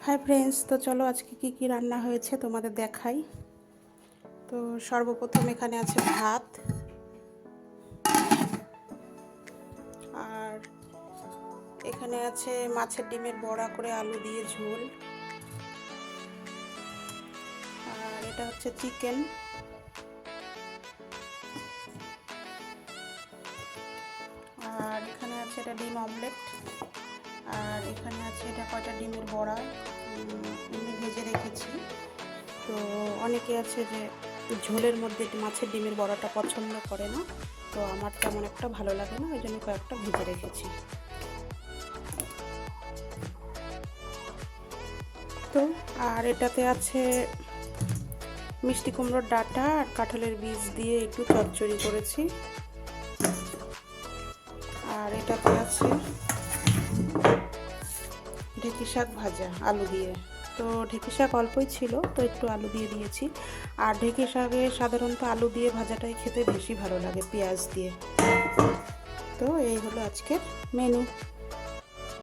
Hi friends, তো চলো আজকে কি রান্না হয়েছে তোমাদের দেখাই। তো সর্বপ্রথম এখানে আছে ভাত, আর এখানে আছে মাছের ডিমের বড়া করে আলু দিয়ে ঝোল, আর এটা হচ্ছে চিকেন, আর এখানে আছে এটা ডিম অমলেট, আর এখানে আছে এটা কয়টা ডিমের বড়া এমনি ভেজে রেখেছি। তো অনেকে আছে যে ঝোলের মধ্যে মাছের ডিমের বড়াটা পছন্দ করে না, তো আমার তেমন একটা ভালো লাগে না, ওই জন্য কয়েকটা ভেজে রেখেছি। তো আর এটাতে আছে মিষ্টি কুমড়োর ডাঁটা আর কাঁঠালের বীজ দিয়ে একটু চচ্চড়ি করেছি, আর এটাতে আছে ঢেঁকি শাক ভাজা আলু দিয়ে। তো ঢেঁকি শাক অল্পই ছিল, তো একটু আলু দিয়ে দিয়েছি। আর ঢেঁকি শাকে সাধারণত আলু দিয়ে ভাজাটাই খেতে বেশি ভালো লাগে পেঁয়াজ দিয়ে। তো এই হলো আজকের মেনু।